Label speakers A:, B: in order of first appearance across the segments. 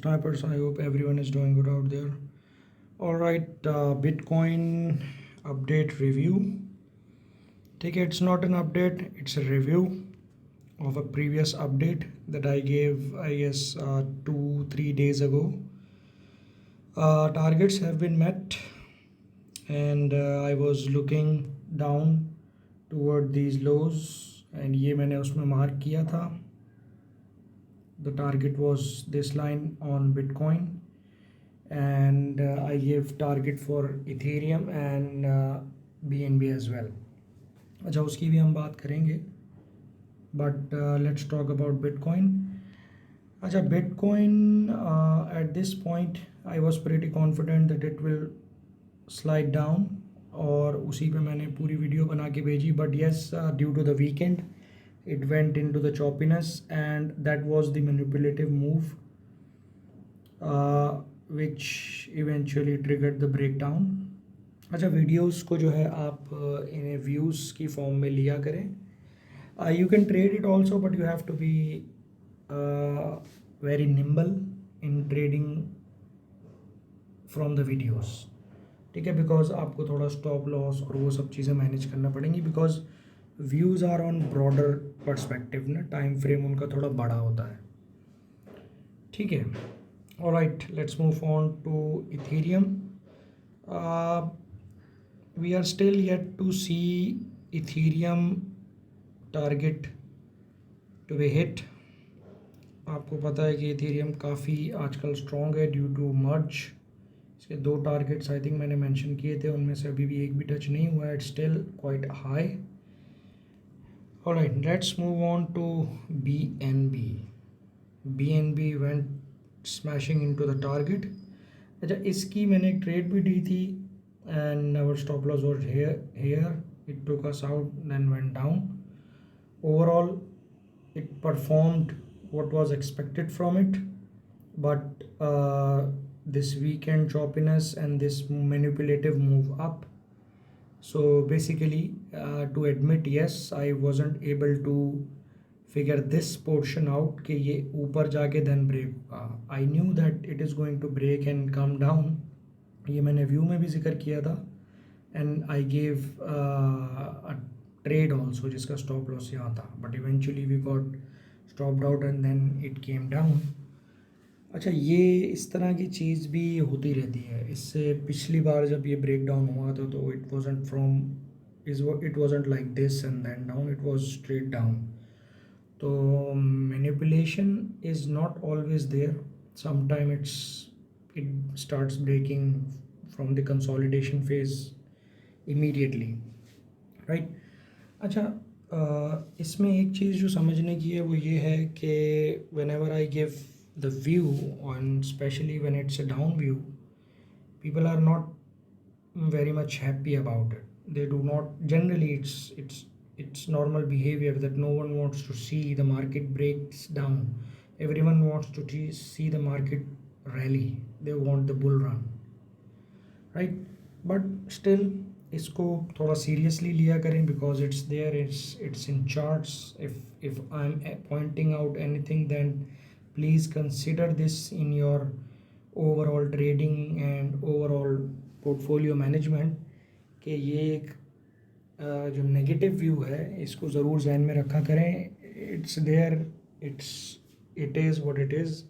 A: Snipers, I hope everyone is doing good out there. All right, Bitcoin update review. Take it, it's not an update, it's a review of a previous update that I gave, I guess, 2-3 days ago. Targets have been met, and I was looking down toward these lows, and ये मैंने उसमें mark किया था. The target was this line on Bitcoin, and I gave target for Ethereum and BNB as well. अच्छा, उसकी भी हम बात करेंगे, but let's talk about Bitcoin. अच्छा, Bitcoin at this point I was pretty confident that it will slide down, और उसी पे मैंने पूरी वीडियो बना के भेजी. But yes, due to the weekend it went into the choppiness, and that was the manipulative move which eventually triggered the breakdown. अच्छा, videos को जो है आप इन्हें व्यूज़ की फॉर्म में लिया करें. You can trade it also, but you have to be very nimble in trading from the videos. ठीक है, बिकॉज आपको थोड़ा स्टॉप लॉस और वो सब चीज़ें मैनेज करना पड़ेंगी, because views are on broader perspective ना, टाइम फ्रेम उनका थोड़ा बड़ा होता है. ठीक है. Alright, let's move on to Ethereum. We are still yet to see Ethereum target to be hit. आपको पता है कि इथेरियम काफ़ी आजकल स्ट्रॉन्ग है ड्यू टू मर्ज. इसके 2 टारगेट्स आई थिंक मैंने मेंशन किए थे, उनमें से अभी भी एक भी टच नहीं हुआ है. It's still quite high. Alright, let's move on to BNB. BNB went smashing into the target. अच्छा, इसकी मैंने एक ट्रेड भी दी थी, and our stop loss was here. It took us out, then went down. Overall, it performed what was expected from it, but this weekend choppiness and this manipulative move up. So basically, to admit, yes, I wasn't able to figure this portion out कि ये ऊपर जाके then break होगा. I knew that it is going to break and come down. ये मैंने view में भी जिक्र किया था, and I gave a trade also जिसका स्टॉप लॉस यहाँ था, but eventually we got stopped out and then it came down. अच्छा, ये इस तरह की चीज़ भी होती रहती है. इससे पिछली बार जब ये ब्रेक डाउन हुआ था तो it wasn't like this and then down, it was straight down. तो manipulation is not always there. Sometime it starts breaking from the consolidation phase immediately, right. अच्छा, इसमें एक चीज़ जो समझने की है वो ये है कि whenever I give the view, and especially when it's a down view, people are not very much happy about it. They do not, generally it's normal behavior that no one wants to see the market breaks down. Everyone wants to see the market rally. They want the bull run, right? But still, इसको थोड़ा seriously लिया करें, because it's there, it's in charts. If I am pointing out anything, then please consider this in your overall trading and overall portfolio management. कि ये एक जो negative view है इसको ज़रूर जहन में रखा करें. It's there, it is what it is,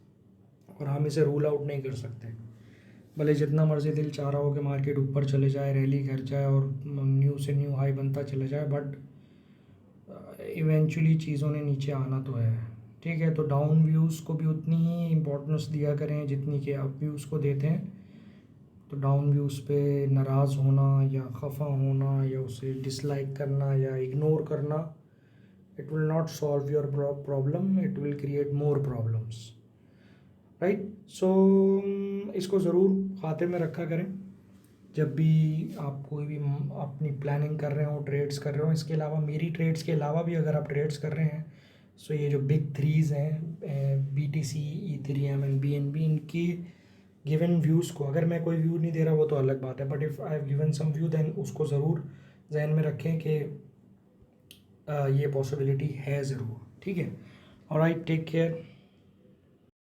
A: और हम इसे रूल आउट नहीं कर सकते. भले जितना मर्जी दिल चाह रहा हो कि मार्केट ऊपर चले जाए, रैली कर जाए और न्यू से न्यू हाई बनता चले जाए, बट इवेंचुअली चीज़ों ने नीचे आना तो है. ठीक है, तो डाउन व्यूज़ को भी उतनी ही इम्पोर्टेंस दिया करें जितनी कि अप व्यूज़ को देते हैं. तो डाउन व्यूज़ पे नाराज़ होना या खफा होना या उसे डिसलाइक करना या इग्नोर करना, it will not solve your problem, it will create more problems, right. So इसको ज़रूर खाते में रखा करें जब भी आप कोई भी अपनी प्लानिंग कर रहे हो, ट्रेड्स कर रहे हो. इसके अलावा, मेरी ट्रेड्स के अलावा भी अगर आप ट्रेड्स कर रहे हैं, सो ये जो बिग 3s हैं, BTC, इथेरियम एंड BNB, इनकी गिवन व्यूज़ को, अगर मैं कोई व्यू नहीं दे रहा वो तो अलग बात है, but if I have given some view, then उसको ज़रूर जहन में रखें कि ये पॉसिबिलिटी है ज़रूर. ठीक है. Alright, take care.